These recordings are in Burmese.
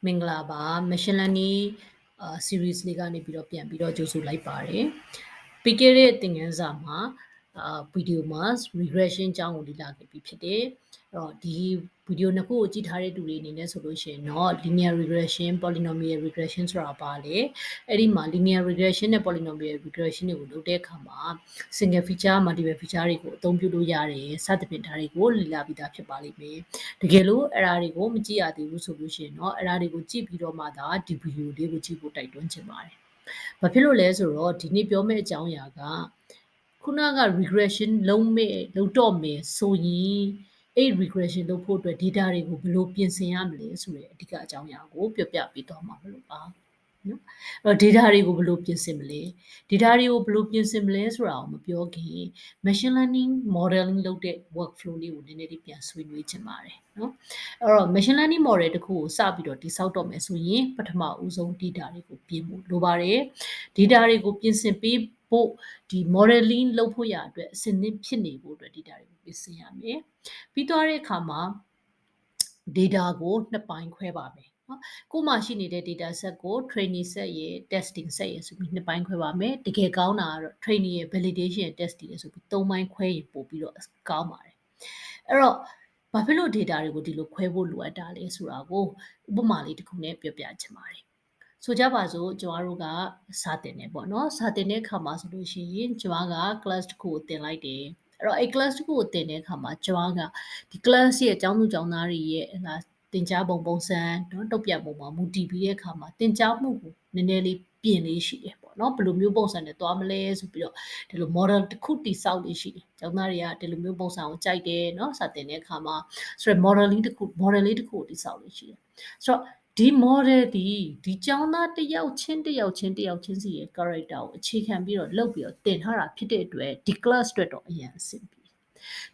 မင်္ဂလာပါ Machine Learning series လေးကနေပြီးတော့ပြန်ပြီးတော့ကြိုဆိုလိုက်ပါတယ်ပြီးခဲ့တဲ့သင်ခန်းစာမှာဗီဒီယိုမှာ regression အကြောင်းကိုလေ့လာခဲ့ပြီးဖြစ်တယ်အဲ့တော့ဒီဗီဒီယိုနှစ်ခုကိုကြည့်ထားတဲ့သူတွေအနေနဲ့ဆိုလို့ရှိရင်တော့ linear regression polynomial regression ဆိုတာပါလေအဲ့ဒီမှာ linear regression နဲ့ polynomial regression တွေကိုလုပ်တဲ့အခါမှာ single feature multiple feature တွေကိုအသုံးပြုလို့ရတယ်စသဖြင့်ဒါတွေကိုလေ့လာပြီးသားဖြစ်ပါလိမ့်မယ်တကယ်လို့အဲ့ဒါတွေကိုမကြည့်ရသေးဘူးဆိုလို့ရှိရင်တော့အဲ့ဒါတွေကိုကြည့်ပြီးတော့မှဒါဒီဗီဒီယိုလေးကိုကြည့်ဖို့တိုက်တွန်းချင်ပါတယ်ဘာဖြစ်လို့လဲဆိုတော့ဒီနေ့ပြောမယ့်အကြောင်းအရာကခုနက regression လုံးတော့မယ်ဆိုရင်အဲ့ regression လုပ်ဖို့အတွက် data တွေကိုဘယ်လိုပြင်ဆင်ရမလဲဆိုတဲ့အဓိကအကြောင်းအရာကိုပြောပြပေးတော့မှာမလို့ပါနော်အဲ့ data တွေကိုဘယ်လိုပြင်ဆင်မလဲ data တွေကိုဘယ်လိုပြင်ဆင်မလဲဆိုတာကိုမပြောခင် machine learning modeling လုပ်တဲ့ workflow လေးကိုနည်းနည်းလေးပြန်ဆွေးနွေးချင်ပါတယ်နော်အဲ့တော့ machine learning model တခုကိုစပြီးတော့တိစောက်တော့မယ်ဆိုရင်ပထမဦးဆုံး data တွေကိုပြင်ဖို့လိုပါတယ် data တွေကိုပြင်ဆင်ပေးဖို့ဒီ modeling လုပ်ဖို့ရအတွက်အစနစ်ဖြစ်နေဖို့အတွက် data တွေကိုပြင်ဆင်ရမယ်ပြီးသွားတဲ့အခါမှာ data ကိုနှစ်ပိုင်းခွဲပါမယ်နော်ကိုမှရှိနေတဲ့ data set ကို training set ရယ် testing set ရယ်ဆိုပြီးနှစ်ပိုင်းခွဲပါမယ်တကယ်ကောင်းတာကတော့ training ရယ် validation ရယ် testing ရယ်ဆိုပြီးသုံးပိုင်းခွဲရင်ပို့ပြီးတော့ကောင်းပါတယ်အဲ့တော့ဘာဖြစ်လို့ data တွေကိုဒီလိုခွဲဖို့လိုအပ်တာလဲဆိုတာကိုဥပမာလေးတစ်ခုနဲ့ပြောပြချင်ပါတယ်ဆိုကြပါစို့ကျွန်တော်တို့ကစာသင်နေပေါ့နော်စာသင်တဲ့အခါမှာဆိုလို့ရှိရင်ကျွန်တော်က class တစ်ခုကိုသင်လိုက်တယ်အဲ့တော့အဲ့ class တစ်ခုကိုသင်တဲ့အခါမှာကျွန်တော်ကဒီ class ရဲ့အကြောင်းသူကျောင်းသားတွေရဲ့သင်ကြားပုံစံနော်တုတ်ပြပုံမှာမူတည်ပြီးတဲ့အခါမှာသင်ကြားမှုကိုနည်းနည်းလေးပြင်လေးရှိတယ်ပေါ့နော်ဘယ်လိုမျိုးပုံစံနဲ့သွားမလဲဆိုပြီးတော့ဒီလို model တစ်ခုတိစောက်လေးရှိတယ်ကျောင်းသားတွေကဒီလိုမျိုးပုံစံကိုကြိုက်တယ်နော်စာသင်တဲ့အခါမှာဆိုတော့ model လေးတစ်ခုကိုတိစောက်လေးရှိတယ်ဆိုတော့ဒီ model ဒီကျောင်းသားတစ်ယောက်ချင်းစီရဲ့ character ကိုအခြေခံပြီးတော့လုပ်ပြီးတော့သင်ထားတာဖြစ်တဲ့အတွက်ဒီ class အတွက်တော့အရင်အဆင်ပြေ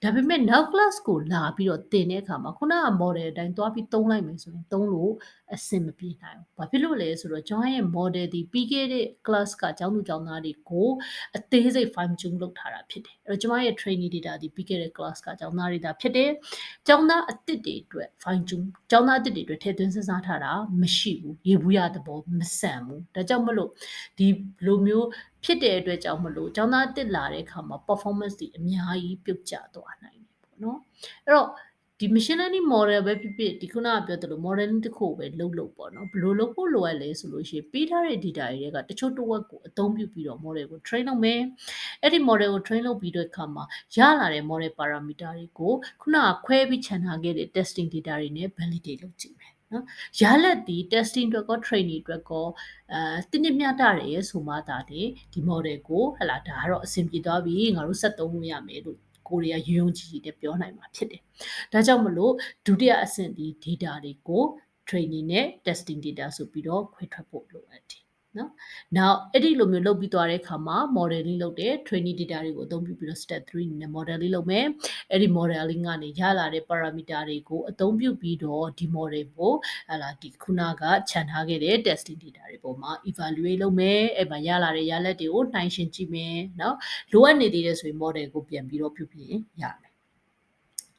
ဒါပေမဲ့နောက် class ကိုလာပြီးတော့သင်တဲ့အခါမှာခုနက model အတိုင်းသွားပြီးသုံးလိုက်မယ်ဆိုရင်သုံးလို့အဆင်မပြေနိုင်ဘူး။ဘာဖြစ်လို့လဲဆိုတော့ကျွန်တော်ရဲ့ model ဒီပြီးခဲ့တဲ့ class ကကျောင်းသူကျောင်းသားတွေကိုအသေးစိတ် fine tune လုပ်ထားတာဖြစ်တယ်။အဲ့တော့ကျွန်မရဲ့ training data ဒီပြီးခဲ့တဲ့ class ကကျောင်းသားတွေဒါဖြစ်တယ်။ကျောင်းသားအသစ်တွေအတွက် fine tune ကျောင်းသားအသစ်တွေအတွက်ထည့်သွင်းစဉ်းစားထားတာမရှိဘူး။ရေဘူးရသဘောမဆန်ဘူး။ဒါကြောင့်မလို့ဒီလိုမျိုးဖြစ်တဲ့အတွက်ကြောင့်မလို့ကျောင်းသားတက်လာတဲ့အခါမှာ performance တွေအများကြီးပြုတ်ကျသွားနိုင်တယ်ပေါ့နော်အဲ့တော့ဒီ machine learning model ပဲဖြစ်ဖြစ်ဒီခုနကပြောသလို modeling တစ်ခုပဲလုပ်ပေါ့နော်ဘယ်လိုလုပ်ဖို့လိုအပ်လဲဆိုလို့ရှိရင်ပေးထားတဲ့ data တွေကတချို့တစ်ဝက်ကိုအသုံးပြုပြီးတော့ model ကို train လုပ်မယ်အဲ့ဒီ model ကို train လုပ်ပြီးတဲ့အခါမှာရလာတဲ့ model parameter တွေကိုခုနကခွဲပြီးခြံထားခဲ့တဲ့ testing data တွေနဲ့ validate လုပ်ကြည့်မယ်နော်ရလက်ဒီ testing အတွက်ကော training အတွက်ကောတင်းမြတ်တာတယ်ဆိုမှသာတယ်ဒီ model ကိုဟလာဒါကတော့အဆင်ပြေသွားပြီငါတို့ဆက်သုံးလို့ရမယ်လို့ကိုရီးယားရုံကြည်နဲ့ပြောနိုင်မှာဖြစ်တယ်။ဒါကြောင့်မလို့ဒုတိယအဆင့်ဒီ data တွေကို training နဲ့ testing data ဆိုပြီးတော့ခွဲထွက်ဖို့လိုအပ်တယ်နော်။ Now အဲ့ဒီလိုမျိုးလုပ်ပြီးသွားတဲ့အခါမှာ modeling လုပ်တယ် training data တွေကိုအသုံးပြုပြီးတော့ step 3အနေနဲ့ modeling လုပ်မယ်။အဲ့ဒီ modeling ကနေရလာတဲ့ parameter တွေကိုအသုံးပြုပြီးတော့ဒီ model ကိုဒီခုနကခြံထားခဲ့တဲ့ testing data တွေပေါ်မှာ evaluate လုပ်မယ်။အဲ့မှာရလာတဲ့ရလဒ်တွေကိုနှိုင်းယှဉ်ကြည့်မယ်နော်။လိုအပ်နေသေးတယ်ဆိုရင် model ကိုပြန်ပြီးတော့ပြုပြင်ရမယ်။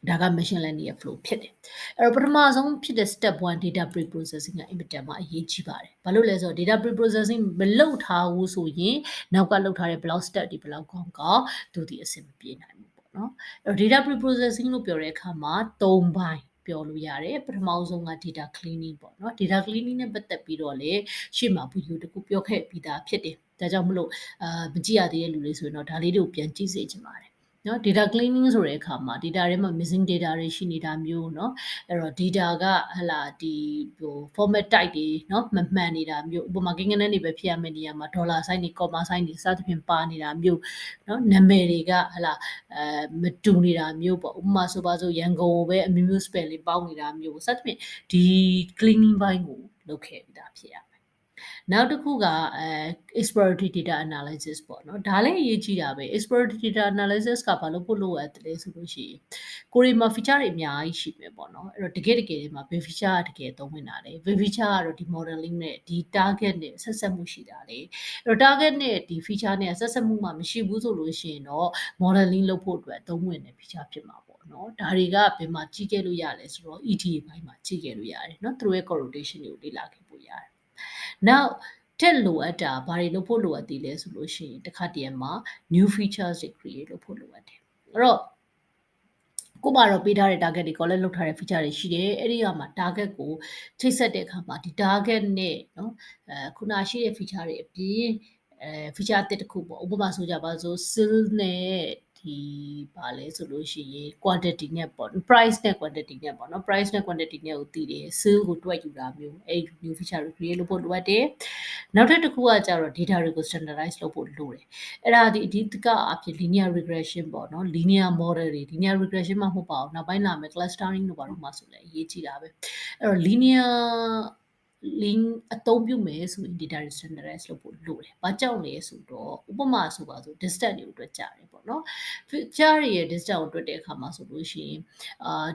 ဒါက machine learning ရဲ့ flow ဖြစ်တယ်။အဲ့တော့ပထမဆုံးဖြစ်တဲ့ step 1 data pre-processing ကအင်မတန်မှအရေးကြီးပါတယ်။ဘာလို့လဲဆိုတော့ data pre-processing မလုပ်ထားဘူးဆိုရင်နောက်ကလုပ်ထားတဲ့ block step တွေဘယ်လောက်ကောင်းသူဒီအဆင်မပြေနိုင်ဘူးပေါ့နော်။အဲ့တော့ data pre-processing လို့ပြောတဲ့အခါမှာ3ပိုင်းပြောလို့ရတယ်ပထမဆုံးက data cleaning ပေါ့နော် data cleaning နဲ့ပတ်သက်ပြီးတော့လေရှေ့မှာဗီဒီယိုတစ်ခုပြောခဲ့ပြီးသားဖြစ်တယ်ဒါကြောင့်မလို့မကြည့်ရသေးတဲ့လူတွေဆိုရင်တော့ဒါလေးတွေကိုပြန်ကြည့်စေချင်ပါတယ်နော် data cleaning ဆိုတဲ့အခါမှာ data ထဲမှာ missing data တွေရှိနေတာမျိုးเนาะအဲ့တော့ data ကဒီformat type တွေเนาะမမှန်နေတာမျိုးဥပမာကိန်းဂဏန်းတွေပဲဖြစ်ရမယ့်နေရာမှာ dollar sign တွေ comma sign တွေစသဖြင့်ပါနေတာမျိုးเนาะနာမည်တွေကမတူနေတာမျိုးပေါ့ဥပမာဆိုပါစို့ရန်ကုန်ကိုပဲအမျိုးမျိုး spelling ပေါင်းနေတာမျိုးစသဖြင့်ဒီ cleaning ဘိုင်းကိုလုပ်ခဲ့ပြီးသားဖြစ်ရမယ်နောက်တစ်ခုကexploratory data analysis ပေါ့နော်ဒါလည်းအရေးကြီးတာပဲ exploratory data analysis ကဘာလို့ပို့လို့ရတယ်လဲဆိုလို့ရှိရင်ကိုရီမှာ feature တွေအများကြီးရှိမယ်ပေါ့နော်အဲ့တော့တကယ်မှာဘယ် feature ကတကယ်သုံးဝင်တာလဲဘယ် feature ကတော့ဒီ modeling နဲ့ဒီ target နဲ့ဆက်ဆက်မှုရှိတာလေအဲ့တော့ target နဲ့ဒီ feature နဲ့ဆက်ဆက်မှုမှမရှိဘူးဆိုလို့ရှိရင်တော့ modeling လုပ်ဖို့အတွက်သုံးဝင်တဲ့ feature ဖြစ်မှာပေါ့ နော်ဒါတွေကဘယ်မှာကြည့်ခဲ့လို့ရလဲဆိုတော့ ETA ဘိုင်းမှာကြည့်ခဲ့လို့ရတယ်နော်သူတို့ရဲ့ correlation တွေကိုလေ့လာခဲ့ဖို့ရတယ် now တက်လိုအပ်တာဘာတွေလုပ်ဖို့လိုအပ်သေးလဲဆိုလို့ရှိရင်တစ်ခါတည်းမှာ new features တွေ create လုပ်ဖို့လိုအပ်တယ်အဲ့တော့ကိုပါတော့ပေးထားတဲ့ target တွေ collect လုပ်ထားတဲ့ feature တွေရှိတယ်အဲ့ဒီကမှာ target ကိုချိတ်ဆက်တဲ့အခါမှာဒီ target နဲ့နော်ခုနရှိတဲ့ feature တွေအပြင်feature အသစ်တစ်ခုပေါ့ဥပမာဆိုကြပါစို့ sale နဲ့ဒီပါလဲဆိုလို့ရှိရင် quantity နဲ့ပေါ့ price နဲ့ quantity နဲ့ပေါ့နော် price နဲ့ quantity နဲ့ကိုတည်တယ် sale ကိုတွက်ယူတာမျိုးအဲ့ new feature တွေ create လုပ်ဖို့လိုအပ်တယ်နောက်တစ်ခုကကြတော့ data တွေကို standardize လုပ်ဖို့လိုတယ်အဲ့ဒါဒီအဓိကအဖြစ် linear regression ပေါ့နော် linear model တွေ linear regression မှမဟုတ်ပါဘူးနောက်ပိုင်းလာမယ် clustering တို့ဘာလို့မှဆိုလဲအရေးကြီးတာပဲအဲ့တော့ linear link အသုံးပြုမယ်ဆိုရင် data standardize လုပ်ဖို့လိုတယ်။ဘာကြောင့်လဲဆိုတော့ဥပမာဆိုပါစို့ distance တွေကိုတွက်ကြတယ်ပေါ့နော်။ feature ရဲ့ distance ကိုတွက်တဲ့အခါမှာဆိုလို့ရှိရင်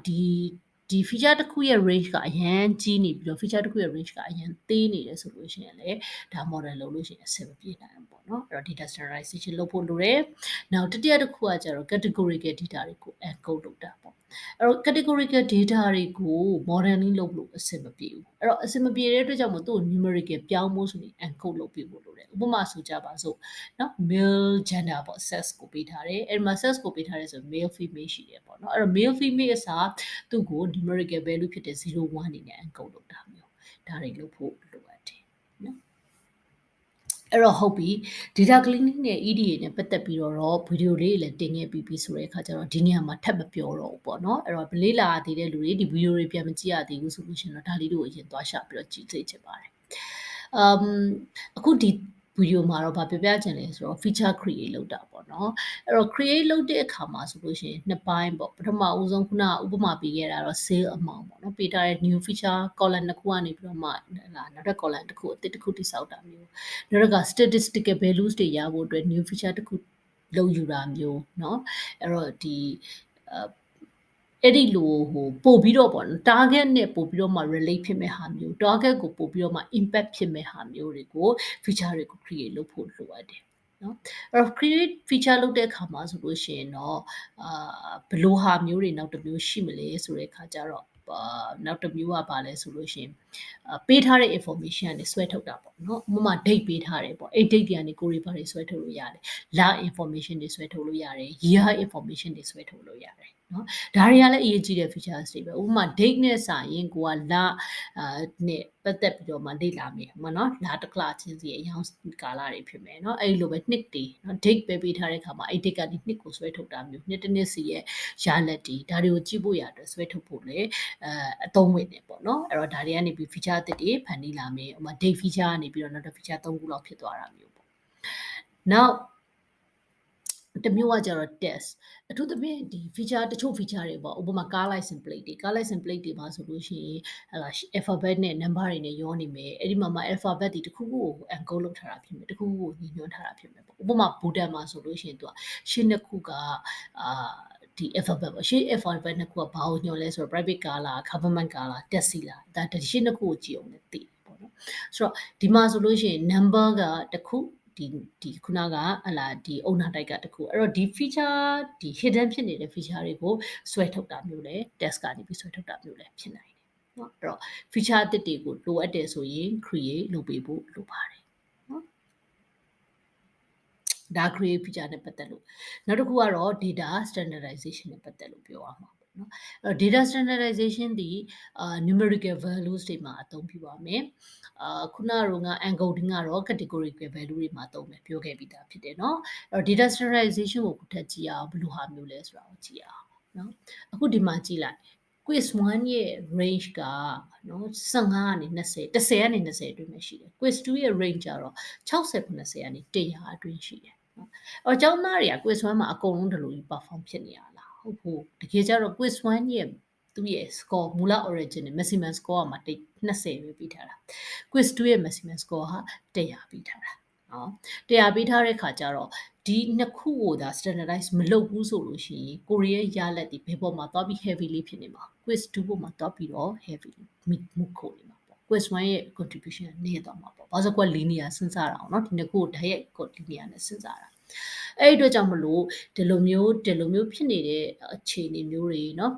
ဒီ feature တစ်ခုရဲ့ range ကအရန်ကြီးနေပြီးတော့ feature တစ်ခုရဲ့ range ကအရန်သေးနေတယ်ဆိုလို့ရှိရင်လည်းဒါ model လုပ်လို့ရှိရင်အဆင်မပြေနိုင်ဘူးပေါ့နော်။အဲ့တော့ data standardization လုပ်ဖို့လိုတယ်။နောက်တတိယတစ်ခုကကျတော့ categorical data တွေကို encode လုပ်တာပေါ့။အဲ့တော့ categorical data တွေကို modeling လုပ်လို့အဆင်မပြေဘူး။အဲ့တော့အဆင်မပြေတဲ့အတွက်ကြောင့်မို့သူ့ကို numerical ပြောင်းဖို့ဆိုရင် encode လုပ်ပေးဖို့လိုတယ်။ဥပမာဆိုကြပါစို့နော် male gender ပေါ့ sex ကိုပေးထားတယ်။အဲ့မှာ sex ကိုပေးထားတယ်ဆို male female ရှိတယ်ပေါ့နော်။အဲ့တော့ male female အစားသူ့ကို numerical value ဖြစ်တဲ့0 1အနေနဲ့ encode လုပ်တာမျိုးဒါတွေလုပ်ဖို့လိုအပ်တယ်နော်အဲ့တော့ဟုတ်ပြီ data cleaning နဲ့ EDA နဲ့ပတ်သက်ပြီးတော့ဗီဒီယိုလေးလည်းတင်ခဲ့ပြီးပြီဆိုတဲ့အခါကျတော့ဒီနေရာမှာထပ်မပြောတော့ဘူးပေါ့နော်အဲ့တော့လေးလာသေးတဲ့လူတွေဒီဗီဒီယိုတွေပြန်မကြည့်ရသေးဘူးဆိုလို့ရှိရင်တော့ဒါလေးတို့အရင်သွားရှာပြီးတော့ကြည့်စေချင်ပါတယ်အခုဒီဗီဒီယိုမှာတော့ဗာပြပြချင်လဲဆိုတော့ feature create လုပ်တာပေါ့နော်အဲ့တော့ create လုပ်တဲ့အခါမှာဆိုလို့ရှိရင်နှစ်ပိုင်းပေါ့ပထမဦးဆုံးခုနဥပမာပေးခဲ့တာတော့ sale amount ပေါ့နော်ပေးထားတဲ့ new feature column တစ်ခုကနေပြီးတော့မှနောက်ထပ် column တစ်ခုအသစ်တစ်ခုတိစောက်တာမျိုးနောက်တစ်ခါ statistical values တွေရဖို့အတွက် new feature တစ်ခုလုပ်ယူတာမျိုးเนาะအဲ့တော့ဒီအဲ့ဒီလိုပို့ပြီးတော့ပေါ့နော် target နဲ့ပို့ပြီးတော့မှ relate ဖြစ်မဲ့ဟာမျိုး target ကိုပို့ပြီးတော့မှ impact ဖြစ်မဲ့ဟာမျိုးတွေကို feature တွေကို create လုပ်ဖို့လိုအပ်တယ်နော်အဲ့တော့ create feature လုပ်တဲ့အခါမှာဆိုလို့ရှိရင်တော့ဘယ်လိုဟာမျိုးတွေနောက်တစ်မျိုးရှိမလဲဆိုတဲ့အခါကျတော့နောက်တစ်မျိုးကဘာလဲဆိုလို့ရှိရင်ပေးထားတဲ့ information ကနေဆွဲထုတ်တာပေါ့နော်ဥပမာ date ပေးထားတယ်ပေါ့အဲ့ date တွေကနေကိုယ်တွေဘာတွေဆွဲထုတ်လို့ရတယ်လ information တွေဆွဲထုတ်လို့ရတယ် year information တွေဆွဲထုတ်လို့ရတယ်နော်ဒါတွေကလည်းအရေးကြီးတဲ့ features တွေပဲဥပမာ date နဲ့စာရင်ကိုကလနဲ့ပတ်သက်ပြီးတော့မှလေ့လာမယ်မနော်လတစ်ကလချင်းစီအရောင်းကာလတွေဖြစ်မယ်နော်အဲ့လိုပဲနှစ်တွေနော် date ပဲပေးထားတဲ့အခါမှာအဲ့ date ကနေနှစ်ကိုဆွဲထုတ်တာမျိုးနှစ်တစ်နှစ်စီရဲ့ရလက်တွေဒါတွေကိုကြည့်ဖို့ရအတွက်ဆွဲထုတ်ဖို့လေအသုံးဝင်တယ်ပေါ့နော်အဲ့တော့ဒါတွေကနေပြီး feature အသစ်တွေဖန်တီးလာမယ်ဥပမာ date feature ကနေပြီးတော့နောက်တစ် feature 3ခုလောက်ဖြစ်သွားတာမျိုးပေါ့နောက်တမျိုးကကြတော့ test အထူးသဖြင့်ဒီ feature တချို့ feature တွေပေါ့ဥပမာ car license plate တွေ car license plate တွေမှာဆိုလို့ရှိရင်alphabet နဲ့ number တွေနဲ့ရောနေမယ်အဲ့ဒီမှာ alphabet တွေတစ်ခုခုကို encode လုပ်ထားတာဖြစ်မယ်တစ်ခုခုကိုညီညွှန်းထားတာဖြစ်မယ်ပေါ့ဥပမာ button မှာဆိုလို့ရှိရင်သူကရှင်းတစ်ခုကဒီ alphabet ပေါ့ရှင်း alphabet နှစ်ခုကဘာကိုညွှန်လဲဆိုတော့ private car လား government car လား taxi လားဒါရှင်းတစ်ခုကိုကြည့်အောင်လည်းသိပေါ့နော်ဆိုတော့ဒီမှာဆိုလို့ရှိရင် number ကတစ်ခုဒီခုနကဟလာဒီ owner type ကတခုအဲ့တော့ဒီ feature ဒီ hidden ဖြစ်နေတဲ့ feature တွေကိုဆွဲထုတ်တာမျိုးလဲ test ကနေပြီးဆွဲထုတ်တာမျိုးလဲဖြစ်နိုင်တယ်เนาะအဲ့တော့ feature အသစ်တွေကိုလိုအပ်တယ်ဆိုရင် create လုပ်ပေးဖို့လိုပါတယ်เนาะဒါ create feature နဲ့ပတ်သက်လို့နောက်တစ်ခုကတော့ data standardization နဲ့ပတ်သက်လို့ပြောရမှာပေါ့နော်အဲ့ data standardization ဒီnumerical values တွေမှာအသုံးပြုပါမယ်ခုနက encoding ကတော့ categorical value တွေမှာသုံးမယ်ပြောခဲ့ပြီးသားဖြစ်တယ်เนาะအဲ့ data standardization ကိုခုထပ်ကြည့်အောင်ဘယ်လိုဟာမျိုးလဲဆိုတာကိုကြည့်အောင်เนาะအခုဒီမှာကြည့်လိုက်quiz 1ရဲ့ range ကနော်15ကနေ20 10ကနေ20အတွင်းမှာရှိတယ် quiz 2ရဲ့ range ကျတော့60 90ကနေ100အတွင်းရှိတယ်နော်အော်ကျောင်းသားတွေက quiz 1မှာအကုန်လုံးဒီလိုကြီး perform ဖြစ်နေရလားဟုတ်ဖို့တကယ်ကျတော့ quiz 1ရဲ့သူ့ရဲ့ score မူလ origin နဲ့ maximum score ကမှ20ပဲပြီးထားတာ quiz 2ရဲ့ maximum score ဟာ100ပြီးထားတာနော်100ပြီးထားတဲ့ခါကျတော့ဒီနှစ်ခုကိုဒါ standardize မလုပ်ဘူးဆိုလို့ရှိရင်ကိုရီးယားရလက်ဒီဘယ်ပေါ်မှာသွားပြီး heavy လေးဖြစ်နေမှာ quiz 2ပေါ်မှာသွားပြီးတော့ heavy မှုခုနေမှာပေါ့ quiz 1ရဲ့ contribution နည်းသွားမှာပေါ့ဘာလို့ဆိုကွာ linear စဉ်းစားတာအောင်เนาะဒီနှစ်ခုကိုဓာတ်ရိုက် linear နဲ့စဉ်းစားတာ အဲ့အတွက်ကြောင့်မလို့ဒီလိုမျိုးဖြစ်နေတဲ့အခြေအနေမျိုးတွေเนาะ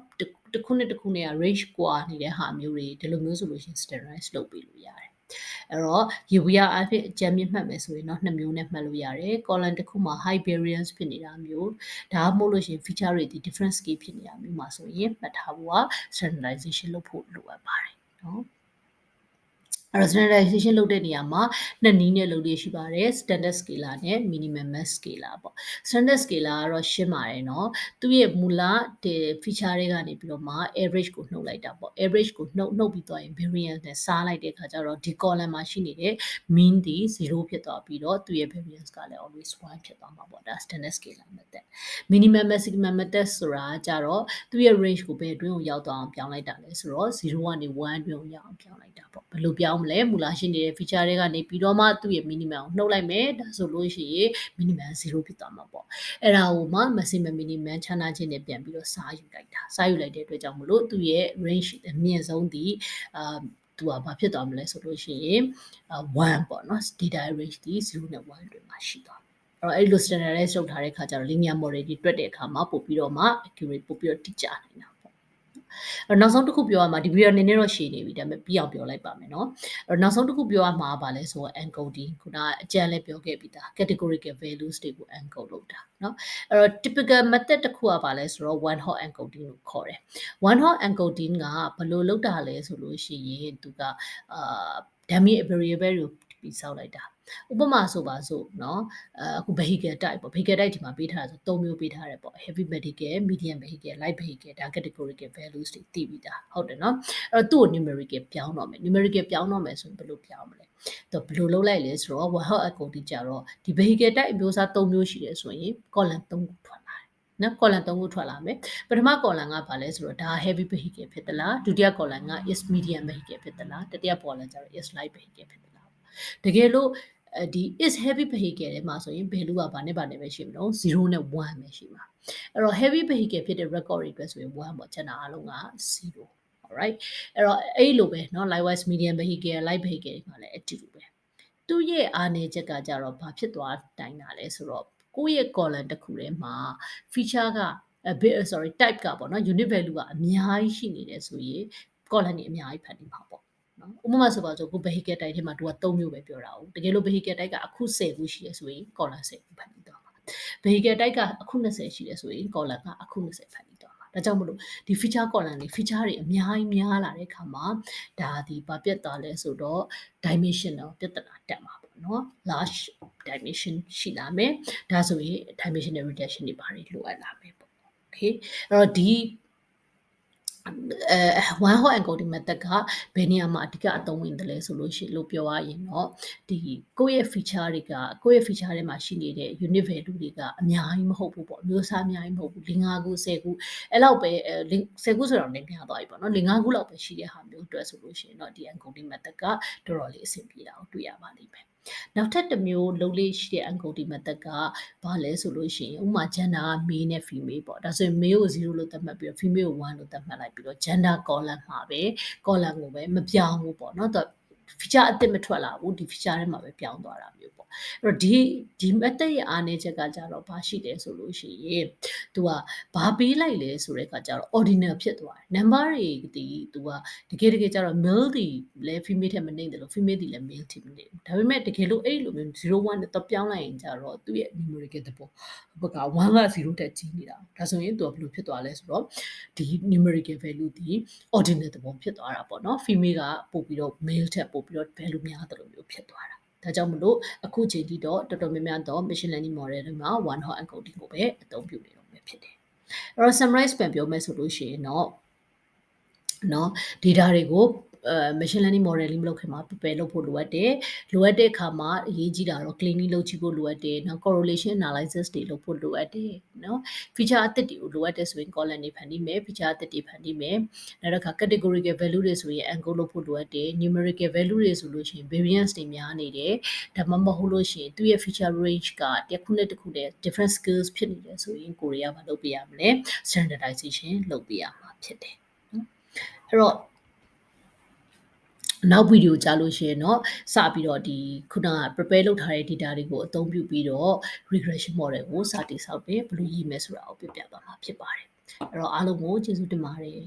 တစ်ခုနဲ့ range ကွာနေတဲ့ဟာမျိုးတွေဒီလိုမျိုးဆိုလို့ရှိရင် standardize လုပ်ပေးလို့ရတယ်အဲ့တော့ယေဘုယျအဖြစ်အကြမ်းမြင့်မှတ်မယ်ဆိုရင်တော့နှစ်မျိုးနဲ့မှတ်လို့ရတယ် column တစ်ခုမှာ high variance ဖြစ်နေတာမျိုးဒါမှမဟုတ်လို့ရှိရင် feature တွေဒီ different scale ဖြစ်နေတာမျိုးမှာဆိုရင်မှတ်ထားဖို့က standardization လုပ်ဖို့လိုအပ်ပါတယ်เนาะအဲ့တော့ standardization လုပ်တဲ့နေရာမှာနှစ်နည်းနဲ့လုပ်လို့ရှိပါတယ် standard scalar နဲ့ minimum mass scalar ပေါ့ standard scalar ကတော့ရှင်းပါတယ်เนาะသူ့ရဲ့မူလတဲ့ feature တွေကနေပြီးတော့မှ average ကိုနှုတ်လိုက်တာပေါ့ average ကိုနှုတ်ပြီးသွားရင် variance နဲ့စားလိုက်တဲ့အခါကျတော့ဒီ column မှာရှိနေတဲ့ mean ဒီ0ဖြစ်သွားပြီးတော့သူ့ရဲ့ variance ကလည်း always 1ဖြစ်သွားမှာပေါ့ဒါ standard scalar method minimum maximum method ဆိုတာကြတော့သူ့ရဲ့ range ကိုဘယ်အတွင်းကိုရောက်သွားအောင်ပြောင်းလိုက်တာလဲဆိုတော့0ကနေ1အတွင်းကိုရောက်အောင်ပြောင်းလိုက်တာပေါ့ဘယ်လိုပြောင်းမလဲမူလရှိနေတဲ့ feature တွေကနေပြီးတော့မှသူ့ရဲ့ minimum ကိုနှုတ်လိုက်မယ်ဒါဆိုလို့ရှိရင် minimum 0ဖြစ်သွားမှာပေါ့အဲ့ဒါကိုမှ maximum minimum ခြားနာခြင်းနဲ့ပြန်ပြီးတော့စားယူလိုက်တဲ့အတွက်ကြောင့်မလို့သူ့ရဲ့ range အမြင့်ဆုံးဒီသူကဘာဖြစ်သွားမလဲဆိုလို့ရှိရင်1ပေါ့နော် data range ဒီ0နဲ့1အတွင်းမှာရှိသွားအဲ့လို standardize လုပ်ထားတဲ့ခါကျတော့ linear model တွေတွက်တဲ့အခါမှာပို့ပြီးတော့မှ accurate ပို့ပြီးတော့တိကျနိုင်တာပေါ့နောက်ဆုံးတစ်ခုပြောရမှာဒီ video နည်းနည်းတော့ရှည်နေပြီဒါပေမဲ့ပြီးအောင်ပြောလိုက်ပါမယ်เนาะနောက်ဆုံးတစ်ခုပြောရမှာကဘာလဲဆိုတော့ encoding ခုနအကျဉ်းလည်းပြောခဲ့ပြီးသား categorical values တွေကို encode လုပ်တာเนาะအဲ့တော့ typical method တစ်ခုကဘာလဲဆိုတော့ one hot encoding လို့ခေါ်တယ် one hot encoding ကဘယ်လိုလုပ်တာလဲဆိုလို့ရှိရင်သူကdummy variable ကိုပြီးစောက်လိုက်တာဥပမာဆိုပါစို့เนาะအခု vehicle type ပေါ့ vehicle type ဒီမှာပေးထားတာဆို3မျိုးပေးထားတယ်ပေါ့ heavy vehicle medium vehicle light vehicle ဒါ categorical values တွေတည်ပြီးသားဟုတ်တယ်เนาะအဲ့တော့သူ့ကို numerical ပြောင်းတော့မယ် numerical ပြောင်းတော့မယ်ဆိုရင်ဘယ်လိုပြောင်းမလဲတော့ဘယ်လိုလုပ်လိုက်လဲဆိုတော့ one hot encoding ကြတော့ဒီ vehicle type အမျိုးအစား3မျိုးရှိတယ်ဆိုရင် column 3ခုထွက်လာတယ်နော် column 3ခုထွက်လာမယ်ပထမ column ကဘာလဲဆိုတော့ဒါ heavy vehicle ဖြစ်သလားဒုတိယ column က is medium vehicle ဖြစ်သလားတတိယ column ကျတော့ is light vehicle ဖြစ်သလားတကယ်လို့ဒီ is heavy vehicle ထဲမှာဆိုရင် value ကဘာနဲ့ပဲရှိမလို့0နဲ့1ပဲရှိမှာအဲ့တော့ heavy vehicle ဖြစ်တဲ့ record တွေအတွက်ဆိုရင်1ပေါ့ကျန်တာအားလုံးက0 alright အဲ့တော့အဲ့လိုပဲเนาะ likewise medium vehicle light vehicle တွေမှာလည်းအတူတူပဲသူ့ရဲ့အားနည်းချက်ကကြတော့ဘာဖြစ်သွားတိုင်းတာလဲဆိုတော့ကိုယ့်ရဲ့ column တစ်ခုထဲမှာ feature ကtype ကပေါ့နော် unit value ကအများကြီးရှိနေတယ်ဆိုရင် column တွေအများကြီးဖတ်နေမှာပေါ့နော်ဥပမာဆိုပါစို့ကို vehicle type ထဲမှာသူက3မျိုးပဲပြောတာဟုတ်တကယ်လို့ vehicle type ကအခု10ခုရှိရဆိုရင် column 10ခုဖတ်ပြီးတော့မှာ vehicle type ကအခု20ရှိတယ်ဆိုရင် column ကအခု20ဖတ်ပြီးတော့မှာဒါကြောင့်မလို့ဒီ feature column တွေ feature တွေအများကြီးများလာတဲ့အခါမှာဒါဒီဘာပြတ်သွားလဲဆိုတော့ dimensional ပြဿနာတက်မှာပေါ့နော် large dimension ရှိလာမယ်ဒါဆိုရင် dimensional reduction တွေဘာတွေလိုအပ်လာမယ်ပေါ့ okay အဲ့တော့ဒီone hot encoding method ကဘယ်နေရာမှာအဓိကအသုံးဝင်တယ်လဲဆိုလို့ရှိလို့ပြောရရင်တော့ဒီကိုယ့်ရဲ့ feature တွေကကိုယ့်ရဲ့ feature ထဲမှာရှိနေတဲ့ unit value တွေကအများကြီးမဟုတ်ဘူးပေါ့မျိုးစားအများကြီးမဟုတ်ဘူး၄-5ခု10ခုအဲ့လောက်ပဲ10ခုဆိုတော့လည်းများသွားပြီပေါ့နော်၄-5ခုလောက်ပဲရှိတဲ့ဟာမျိုးအတွက်ဆိုလို့ရှိရင်တော့ဒီ encoding method ကတော်တော်လေးအဆင်ပြေတာကိုတွေ့ရပါလိမ့်မယ်နောက်ထပ်တစ်မျိုးလုပ်လေးရှိတဲ့ encoding method ကဘာလဲဆိုလို့ရှိရင်ဥပမာ gender က male နဲ့ female ပေါ့ဒါဆိုရင် male ကို0လို့သတ်မှတ်ပြီးတော့ female ကို1လို့သတ်မှတ်လိုက်ပြီးတော့ gender column မှာပဲ column ကိုပဲမပြောင်းဘူးပေါ့နော်သူ feature အသစ်မထွက်လာဘူးဒီ feature ထဲမှာပဲပြောင်းသွားတာမျိုးပေါ့အဲ့တော့ဒီ method ရဲ့အားနည်းချက်ကကြတော့ဘာရှိတယ်ဆိုလို့ရှိရင်သူကဘာပေးလိုက်လဲဆိုတဲ့အခါကျတော့ ordinal ဖြစ်သွားတယ် number တွေဒီသူကတကယ်ကြတော့ male ဒီလည်း female ထက်မနှိမ့်တယ်လို့ female ဒီလည်း male ထက်မနှိမ့်ဘူးဒါပေမဲ့တကယ်လို့အဲ့လိုမျိုး0 1နဲ့တော့ပြောင်းလိုက်ရင်ကြတော့သူ့ရဲ့ numerical သဘောဘက1က0တက်ကြီးနေတာဒါဆိုရင်သူကဘယ်လိုဖြစ်သွားလဲဆိုတော့ဒီ numerical value ဒီ ordinal သဘောဖြစ်သွားတာပေါ့နော် female ကပို့ပြီးတော့ male ထက်ပို့ပြီးတော့ value များတယ်လို့မျိုးဖြစ်သွားတာဒါကြောင့်မလို့အခုချိန်ထိတော့တော်တော်များများတော့ machine learning model တွေမှာ one hot encoding ကိုပဲအသုံးပြုနေတော့မှာဖြစ်တယ်အဲ့တော့ summarize ပြန်ပြောမယ်ဆိုလို့ရှိရင်တော့နော် data တွေကို machine learning modeling မလုပ်ခင်မှာ prepare လုပ်ဖို့လိုအပ်တယ်လိုအပ်တဲ့အခါမှာအရေးကြီးတာတော့ cleaning လုပ်ကြည့်ဖို့လိုအပ်တယ်နော် correlation analysis တွေလုပ်ဖို့လိုအပ်တယ်နော် feature အသစ်တွေကိုလိုအပ်တယ်ဆိုရင် column တွေဖန်တီးမယ် feature အသစ်တွေဖန်တီးမယ်နောက်တစ်ခါ categorical value တွေဆိုရင် encode လုပ်ဖို့လိုအပ်တယ် numerical value တွေဆိုလို့ရှိရင် variance တွေများနေတယ်ဒါမှမဟုတ်လို့ရှိရင်သူ့ရဲ့ feature range ကတစ်ခုနဲ့တစ်ခုနဲ့ different skills ဖြစ်နေတယ်ဆိုရင်ကိုရီးယားမှာလုပ်ပြရမလဲ standardization လုပ်ပြရမှာဖြစ်တယ်အဲ့တော့ နောက်ဗီဒီယိုကြားလို့ရှိရင်တော့စပြီးတော့ဒီခုနက prepare လုပ်ထားတဲ့ data တွေကိုအသုံးပြုပြီးတော့ regression model ကိုစတင်ဆောက်တယ်ဘယ်လိုရေးမယ်ဆိုတာကိုပြပြသွားမှာဖြစ်ပါတယ်အဲ့တော့အားလုံးကိုကျေးဇူးတင်ပါတယ်